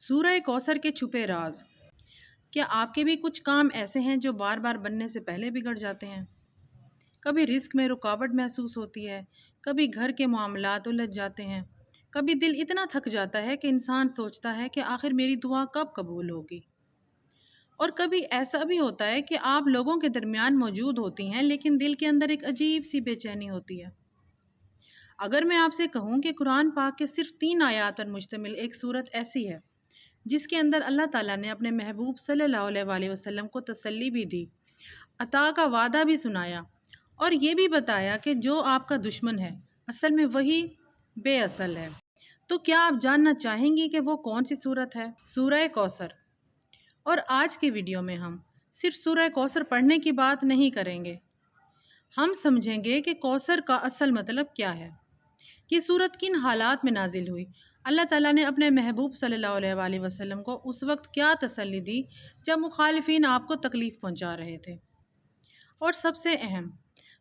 سورہ کوثر کے چھپے راز۔ کیا آپ کے بھی کچھ کام ایسے ہیں جو بار بار بننے سے پہلے بگڑ جاتے ہیں؟ کبھی رزق میں رکاوٹ محسوس ہوتی ہے، کبھی گھر کے معاملات الجھ جاتے ہیں، کبھی دل اتنا تھک جاتا ہے کہ انسان سوچتا ہے کہ آخر میری دعا کب قبول ہوگی۔ اور کبھی ایسا بھی ہوتا ہے کہ آپ لوگوں کے درمیان موجود ہوتی ہیں لیکن دل کے اندر ایک عجیب سی بے چینی ہوتی ہے۔ اگر میں آپ سے کہوں کہ قرآن پاک کے صرف 3 آیات پر مشتمل ایک سورت ایسی ہے جس کے اندر اللہ تعالیٰ نے اپنے محبوب صلی اللہ علیہ وسلم کو تسلی بھی دی، عطا کا وعدہ بھی سنایا، اور یہ بھی بتایا کہ جو آپ کا دشمن ہے اصل میں وہی بے اصل ہے، تو کیا آپ جاننا چاہیں گی کہ وہ کون سی سورت ہے؟ سورہ کوثر۔ اور آج کی ویڈیو میں ہم صرف سورہ کوثر پڑھنے کی بات نہیں کریں گے، ہم سمجھیں گے کہ کوثر کا اصل مطلب کیا ہے، یہ سورت کن حالات میں نازل ہوئی، اللہ تعالیٰ نے اپنے محبوب صلی اللہ علیہ وسلم کو اس وقت کیا تسلی دی جب مخالفین آپ کو تکلیف پہنچا رہے تھے، اور سب سے اہم،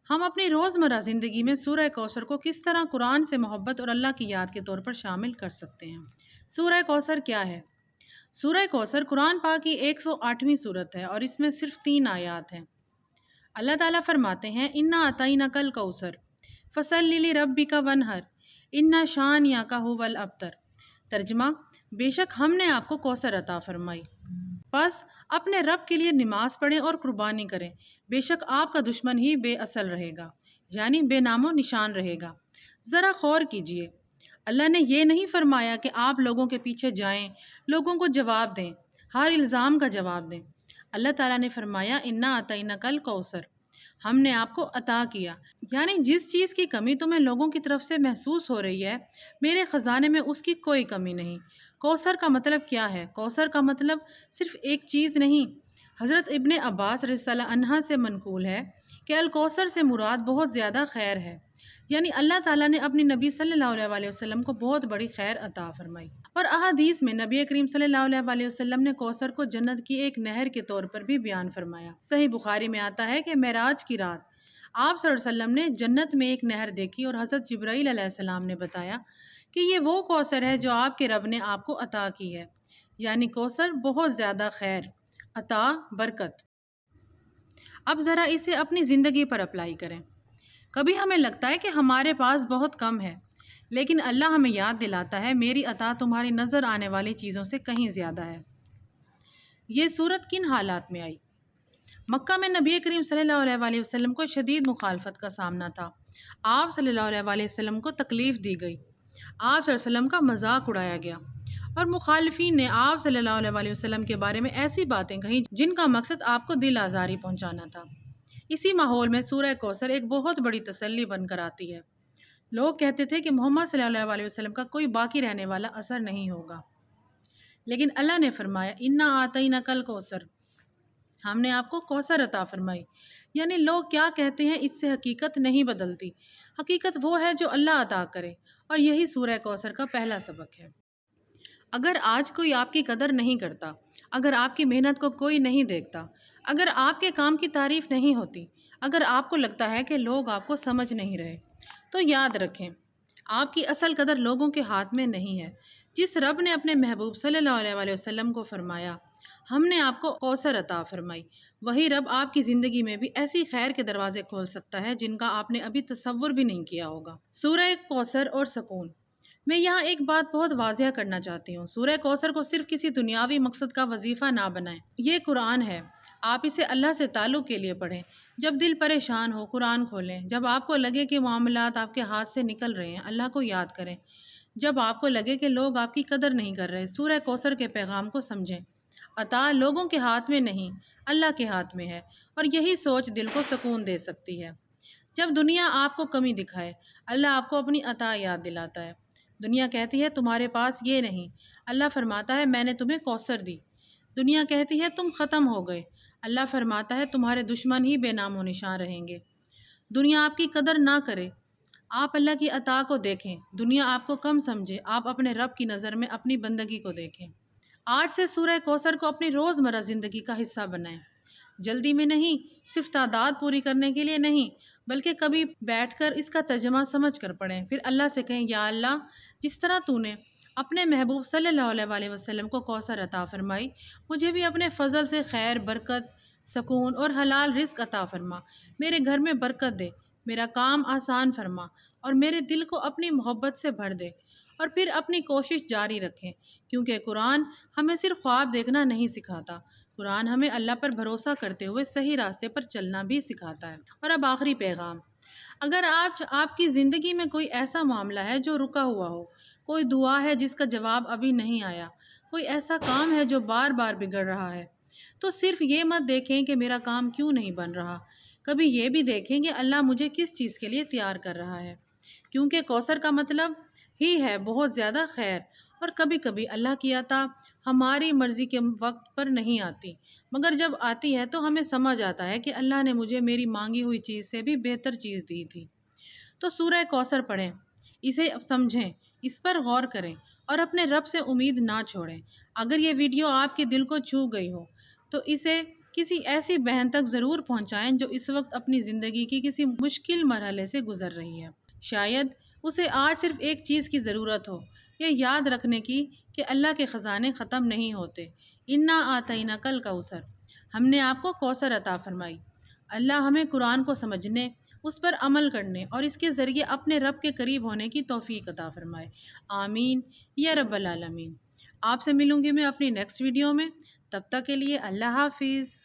ہم اپنی روزمرہ زندگی میں سورہ کوثر کو کس طرح قرآن سے محبت اور اللہ کی یاد کے طور پر شامل کر سکتے ہیں۔ سورہ کوثر کیا ہے؟ سورہ کوثر قرآن پاک کی 108ویں سورت ہے اور اس میں صرف 3 آیات ہیں۔ اللہ تعالیٰ فرماتے ہیں اِنَّا أَعْطَيْنَاكَ الْكَوْثَرَ فَصَلِّ لِرَبِّكَ وَانْحَرْ إِنَّ شَانِئَكَ هُوَ الْأَبْتَرُ۔ ترجمہ: بے شک ہم نے آپ کو کوثر عطا فرمائی، بس اپنے رب کے لیے نماز پڑھیں اور قربانی کریں، بے شک آپ کا دشمن ہی بے اصل رہے گا، یعنی بے نام و نشان رہے گا۔ ذرا غور کیجئے، اللہ نے یہ نہیں فرمایا کہ آپ لوگوں کے پیچھے جائیں، لوگوں کو جواب دیں، ہر الزام کا جواب دیں۔ اللہ تعالیٰ نے فرمایا اِنَّا أَعْطَيْنَاكَ الْكَوْثَرَ، ہم نے آپ کو عطا کیا، یعنی جس چیز کی کمی تمہیں لوگوں کی طرف سے محسوس ہو رہی ہے، میرے خزانے میں اس کی کوئی کمی نہیں۔ کوثر کا مطلب کیا ہے؟ کوثر کا مطلب صرف ایک چیز نہیں۔ حضرت ابن عباس رضی اللہ عنہ سے منقول ہے کہ الکوثر سے مراد بہت زیادہ خیر ہے، یعنی اللہ تعالیٰ نے اپنی نبی صلی اللہ علیہ وسلم کو بہت بڑی خیر عطا فرمائی۔ اور احادیث میں نبی کریم صلی اللہ علیہ وسلم نے کوثر کو جنت کی ایک نہر کے طور پر بھی بیان فرمایا۔ صحیح بخاری میں آتا ہے کہ معراج کی رات آپ صلی اللہ علیہ وسلم نے جنت میں ایک نہر دیکھی اور حضرت جبرائیل علیہ السلام نے بتایا کہ یہ وہ کوثر ہے جو آپ کے رب نے آپ کو عطا کی ہے، یعنی کوثر بہت زیادہ خیر، عطا، برکت۔ اب ذرا اسے اپنی زندگی پر اپلائی کریں۔ کبھی ہمیں لگتا ہے کہ ہمارے پاس بہت کم ہے، لیکن اللہ ہمیں یاد دلاتا ہے میری عطا تمہاری نظر آنے والی چیزوں سے کہیں زیادہ ہے۔ یہ سورت کن حالات میں آئی؟ مکہ میں نبی کریم صلی اللہ علیہ وسلم کو شدید مخالفت کا سامنا تھا، آپ صلی اللہ علیہ وسلم کو تکلیف دی گئی، آپ صلی اللہ علیہ وسلم کا مذاق اڑایا گیا، اور مخالفین نے آپ صلی اللہ علیہ وسلم کے بارے میں ایسی باتیں کہیں جن کا مقصد آپ کو دل آزاری پہنچانا تھا۔ اسی ماحول میں سورہ کوثر ایک بہت بڑی تسلی بن کر آتی ہے۔ لوگ کہتے تھے کہ محمد صلی اللہ علیہ وسلم کا کوئی باقی رہنے والا اثر نہیں ہوگا، لیکن اللہ نے فرمایا اِنَّا أَعْطَيْنَاكَ الْكَوْثَرَ، ہم نے آپ کو کوثر عطا فرمائی۔ یعنی لوگ کیا کہتے ہیں اس سے حقیقت نہیں بدلتی، حقیقت وہ ہے جو اللہ عطا کرے، اور یہی سورہ کوثر کا پہلا سبق ہے۔ اگر آج کوئی آپ کی قدر نہیں کرتا، اگر آپ کی محنت کو کوئی نہیں دیکھتا، اگر آپ کے کام کی تعریف نہیں ہوتی، اگر آپ کو لگتا ہے کہ لوگ آپ کو سمجھ نہیں رہے، تو یاد رکھیں آپ کی اصل قدر لوگوں کے ہاتھ میں نہیں ہے۔ جس رب نے اپنے محبوب صلی اللہ علیہ وسلم کو فرمایا ہم نے آپ کو کوثر عطا فرمائی، وہی رب آپ کی زندگی میں بھی ایسی خیر کے دروازے کھول سکتا ہے جن کا آپ نے ابھی تصور بھی نہیں کیا ہوگا۔ سورہ کوثر اور سکون۔ میں یہاں ایک بات بہت واضح کرنا چاہتی ہوں، سورہ کوثر کو صرف کسی دنیاوی مقصد کا وظیفہ نہ بنائیں، یہ قرآن ہے، آپ اسے اللہ سے تعلق کے لیے پڑھیں۔ جب دل پریشان ہو قرآن کھولیں، جب آپ کو لگے کہ معاملات آپ کے ہاتھ سے نکل رہے ہیں اللہ کو یاد کریں، جب آپ کو لگے کہ لوگ آپ کی قدر نہیں کر رہے سورہ کوثر کے پیغام کو سمجھیں۔ عطا لوگوں کے ہاتھ میں نہیں، اللہ کے ہاتھ میں ہے، اور یہی سوچ دل کو سکون دے سکتی ہے۔ جب دنیا آپ کو کمی دکھائے اللہ آپ کو اپنی عطا یاد دلاتا ہے۔ دنیا کہتی ہے تمہارے پاس یہ نہیں، اللہ فرماتا ہے میں نے تمہیں کوثر دی۔ دنیا کہتی ہے تم ختم ہو گئے، اللہ فرماتا ہے تمہارے دشمن ہی بے نام و نشان رہیں گے۔ دنیا آپ کی قدر نہ کرے، آپ اللہ کی عطا کو دیکھیں، دنیا آپ کو کم سمجھے، آپ اپنے رب کی نظر میں اپنی بندگی کو دیکھیں۔ آج سے سورہ کوثر کو اپنی روزمرہ زندگی کا حصہ بنائیں، جلدی میں نہیں، صرف تعداد پوری کرنے کے لیے نہیں، بلکہ کبھی بیٹھ کر اس کا ترجمہ سمجھ کر پڑھیں، پھر اللہ سے کہیں یا اللہ جس طرح تو نے اپنے محبوب صلی اللہ علیہ وسلم کو کوثر عطا فرمائی، مجھے بھی اپنے فضل سے خیر، برکت، سکون اور حلال رزق عطا فرما، میرے گھر میں برکت دے، میرا کام آسان فرما اور میرے دل کو اپنی محبت سے بھر دے، اور پھر اپنی کوشش جاری رکھیں، کیونکہ قرآن ہمیں صرف خواب دیکھنا نہیں سکھاتا، قرآن ہمیں اللہ پر بھروسہ کرتے ہوئے صحیح راستے پر چلنا بھی سکھاتا ہے۔ اور اب آخری پیغام، اگر آپ کی زندگی میں کوئی ایسا معاملہ ہے جو رکا ہوا ہو، کوئی دعا ہے جس کا جواب ابھی نہیں آیا، کوئی ایسا کام ہے جو بار بار بگڑ رہا ہے، تو صرف یہ مت دیکھیں کہ میرا کام کیوں نہیں بن رہا، کبھی یہ بھی دیکھیں کہ اللہ مجھے کس چیز کے لیے تیار کر رہا ہے، کیونکہ کوثر کا مطلب ہی ہے بہت زیادہ خیر، اور کبھی کبھی اللہ کی عطا ہماری مرضی کے وقت پر نہیں آتی، مگر جب آتی ہے تو ہمیں سمجھ آتا ہے کہ اللہ نے مجھے میری مانگی ہوئی چیز سے بھی بہتر چیز دی تھی۔ تو سورہ کوثر پڑھیں، اسے سمجھیں، اس پر غور کریں اور اپنے رب سے امید نہ چھوڑیں۔ اگر یہ ویڈیو آپ کے دل کو چھو گئی ہو تو اسے کسی ایسی بہن تک ضرور پہنچائیں جو اس وقت اپنی زندگی کی کسی مشکل مرحلے سے گزر رہی ہے۔ شاید اسے آج صرف ایک چیز کی ضرورت ہو، یہ یاد رکھنے کی کہ اللہ کے خزانے ختم نہیں ہوتے۔ انا آتینا کل کوثر، ہم نے آپ کو کوثر عطا فرمائی۔ اللہ ہمیں قرآن کو سمجھنے، اس پر عمل کرنے اور اس کے ذریعے اپنے رب کے قریب ہونے کی توفیق عطا فرمائے۔ آمین یا رب العالمین۔ آپ سے ملوں گی میں اپنی نیکسٹ ویڈیو میں، تب تک کے لیے اللہ حافظ۔